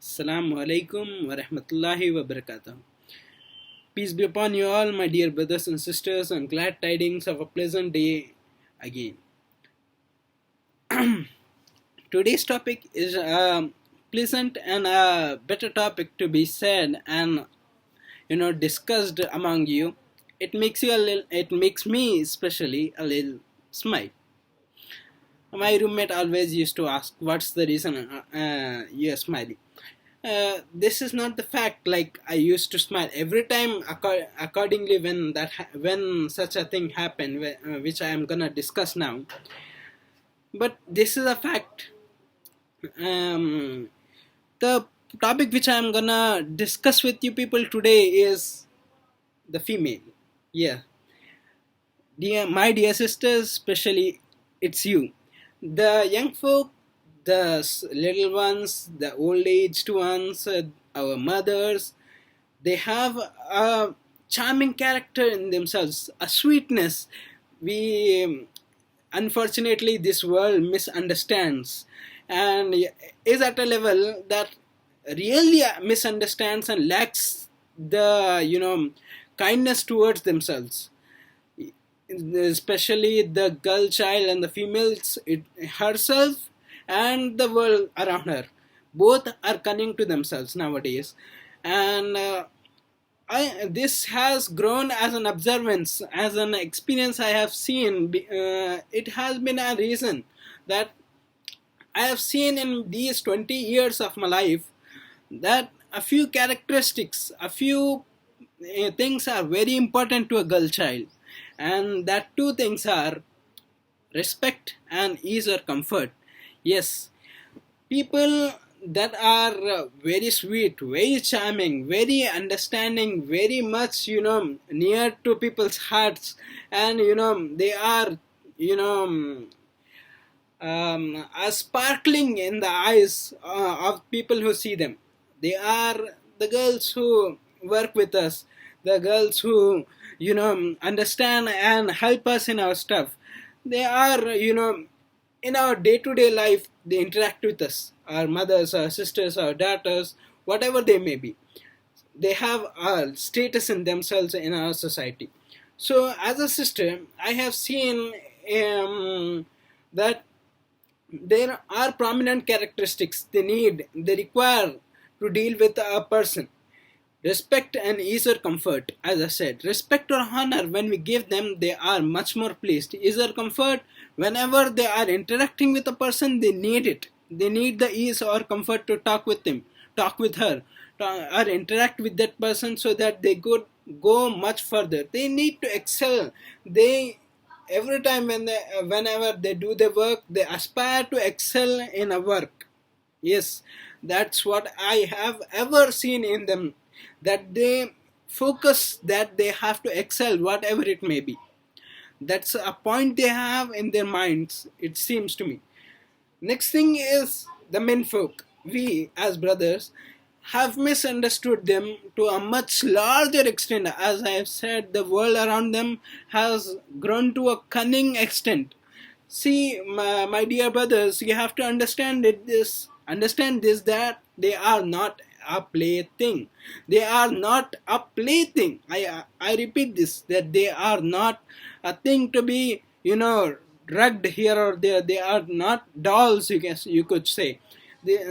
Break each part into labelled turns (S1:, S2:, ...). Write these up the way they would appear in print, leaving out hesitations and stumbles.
S1: Assalamu alaikum wa rahmatullahi wa barakatuh. Peace be upon you all, my dear brothers and sisters, and glad tidings of a pleasant day again. Today's topic is a pleasant and a better topic to be said and discussed among you. It makes me especially a little smile. My roommate always used to ask, "What's the reason you're smiling?" This is not the fact. Like I used to smile every time. Accordingly, when such a thing happened, which I am gonna discuss now. But this is a fact. The topic which I am gonna discuss with you people today is the female. Yeah, my dear sisters, especially it's you. The young folk, the little ones, the old aged ones, our mothers, they have a charming character in themselves, a sweetness. We unfortunately this world misunderstands and is at a level that really misunderstands and lacks the kindness towards themselves, especially the girl child and the females herself and the world around her. Both are cunning to themselves nowadays, and this has grown as an observance, as an experience I have seen. It has been a reason that I have seen in these 20 years of my life that a few characteristics, a few things are very important to a girl child, and that two things are respect and ease or comfort. Yes, people that are very sweet, very charming, very understanding, very much near to people's hearts, and they are you know sparkling in the eyes of people who see them. They are the girls who work with us, the girls who understand and help us in our stuff. They are in our day-to-day life. They interact with us, our mothers, our sisters, our daughters, whatever they may be. They have a status in themselves in our society. So as a sister, I have seen that there are prominent characteristics they require to deal with a person. Respect and ease or comfort, as I said. Respect or honor, when we give them, they are much more pleased. Ease or comfort, whenever they are interacting with a person, they need it. They need the ease or comfort to talk with him, talk with her, or interact with that person so that they could go much further. They need to excel. They every time whenever they do their work, they aspire to excel in a work. Yes, that's what I have ever seen in them, that they focus that they have to excel whatever it may be. That's a point they have in their minds, it seems to me. Next thing is the menfolk. We as brothers have misunderstood them to a much larger extent. As I have said, the world around them has grown to a cunning extent. See, my dear brothers, you have to understand this, that they are not a plaything. They are not a plaything. I repeat this, that they are not a thing to be drugged here or there. They are not dolls, you could say.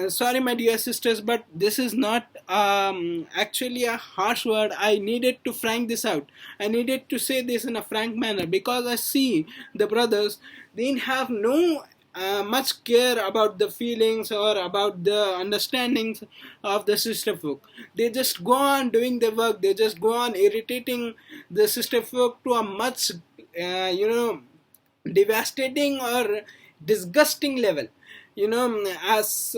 S1: Sorry, my dear sisters, but this is not actually a harsh word. I needed to frank this out. I needed to say this in a frank manner because I see the brothers, they have no much care about the feelings or about the understandings of the sister folk. They just go on doing their work. They just go on irritating the sister folk to a much, devastating or disgusting level. As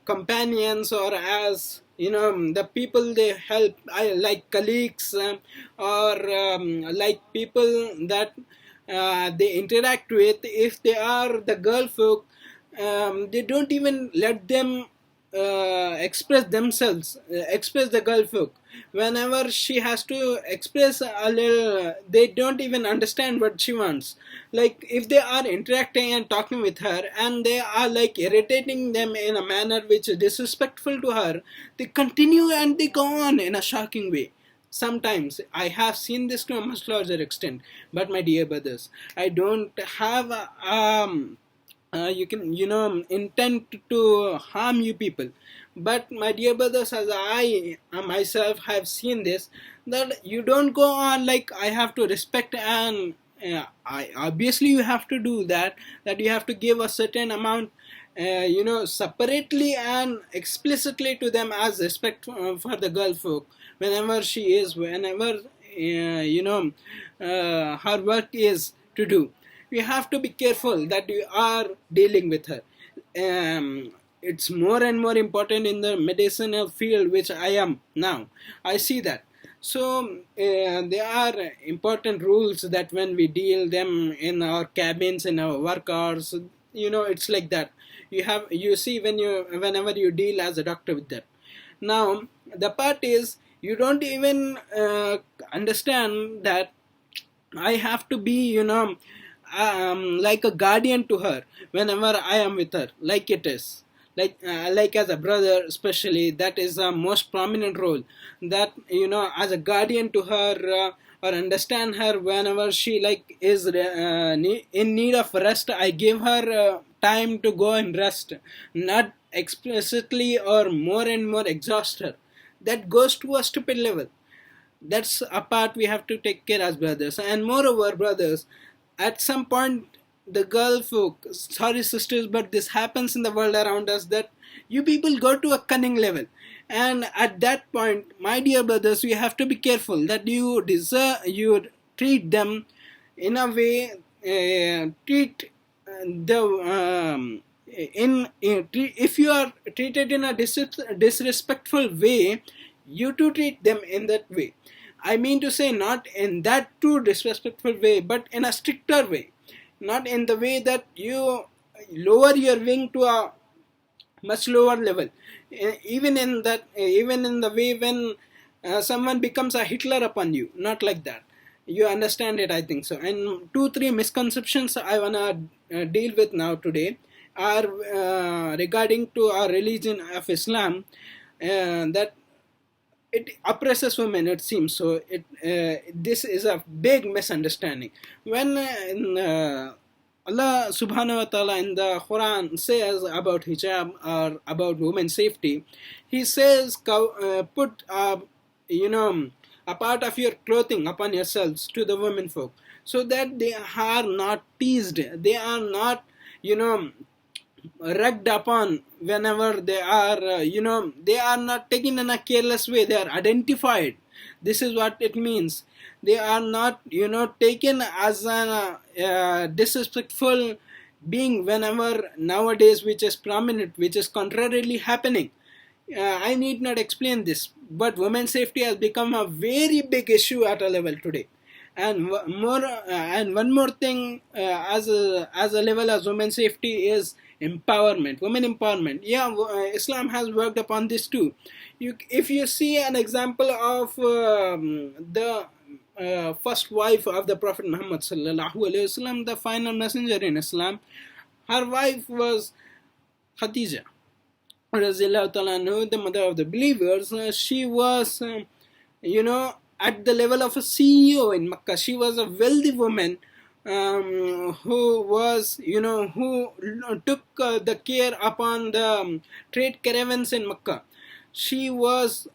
S1: companions, or as the people they help, like colleagues, or like people that they interact with. If they are the girl folk, they don't even let them express themselves, express the girl folk. Whenever she has to express a little, they don't even understand what she wants. Like if they are interacting and talking with her and they are like irritating them in a manner which is disrespectful to her, they continue and they go on in a shocking way. Sometimes I have seen this to a much larger extent, but my dear brothers, I don't have you can intend to harm you people. But my dear brothers, as I myself have seen this, that you don't go on like I have to respect and I obviously you have to do that, that you have to give a certain amount separately and explicitly to them as respect for the girl folk whenever she is, whenever her work is to do. We have to be careful that we are dealing with her. It's more and more important in the medicinal field which I am now. I see that. So there are important rules that when we deal them in our cabins, in our work hours, it's like that. You see whenever you deal as a doctor with that. Now the part is you don't even understand that I have to be, like a guardian to her whenever I am with her, like it is. Like as a brother, especially, that is the most prominent role. That as a guardian to her, or understand her whenever she like is in need of rest. I give her time to go and rest, not explicitly or more and more exhaust her. That goes to a stupid level. That's a part we have to take care as brothers. And moreover, brothers, at some point the girl folk, sorry sisters, but this happens in the world around us, that you people go to a cunning level. And at that point, my dear brothers, we have to be careful that you treat them in a way, treat the if you are treated in a disrespectful way, you to treat them in that way. I mean to say, not in that too disrespectful way, but in a stricter way. Not in the way that you lower your wing to a much lower level. Even in the way when someone becomes a Hitler upon you. Not like that. You understand it, I think so. And 2-3 misconceptions I wanna deal with now today are regarding to our religion of Islam, that it oppresses women, it seems so. This is a big misunderstanding. When Allah subhanahu wa ta'ala in the Quran says about hijab or about women's safety, He says, put a part of your clothing upon yourselves to the women folk, so that they are not teased, they are not rugged upon whenever they are they are not taken in a careless way. They are identified. This is what it means. They are not taken as a disrespectful being whenever nowadays, which is prominent, which is contrarily happening. I need not explain this, but women's safety has become a very big issue at a level today. And one more thing, as a level as women's safety is empowerment, women empowerment. Yeah, Islam has worked upon this too. If you see an example of the first wife of the Prophet Muhammad sallallahu alaihi wasallam, the final messenger in Islam, her wife was Khadija, the mother of the believers. She was, at the level of a CEO in Makkah. She was a wealthy woman, who was, who took the care upon the trade caravans in Makkah. She was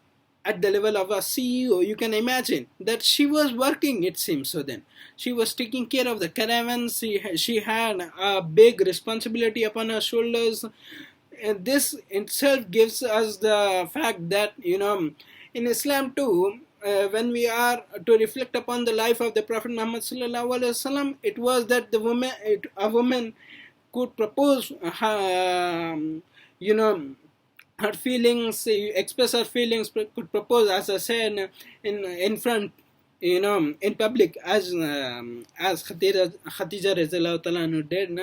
S1: at the level of a CEO. You can imagine that she was working, it seems so. Then she was taking care of the caravans. She had a big responsibility upon her shoulders. And this itself gives us the fact that in Islam too, when we are to reflect upon the life of the Prophet Muhammad sallallahu alaihi wasallam, it was that a woman could propose her feelings, express her feelings, could propose, as I said, in front, in public, as Khadija radhiyallahu ta'ala anha did.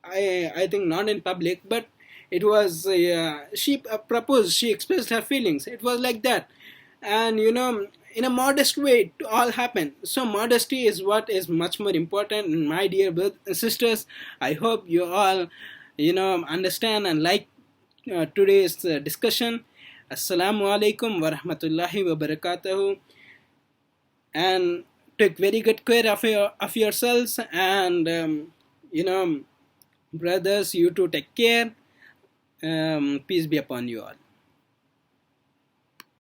S1: I think not in public, but It was she proposed, she expressed her feelings. It was like that. And in a modest way it all happened. So modesty is what is much more important. And my dear sisters, I hope you all understand and like today's discussion. Assalamu alaikum wa rahmatullahi wa barakatuhu. And take very good care of yourselves. And you know brothers, you too take care. Peace be upon you all.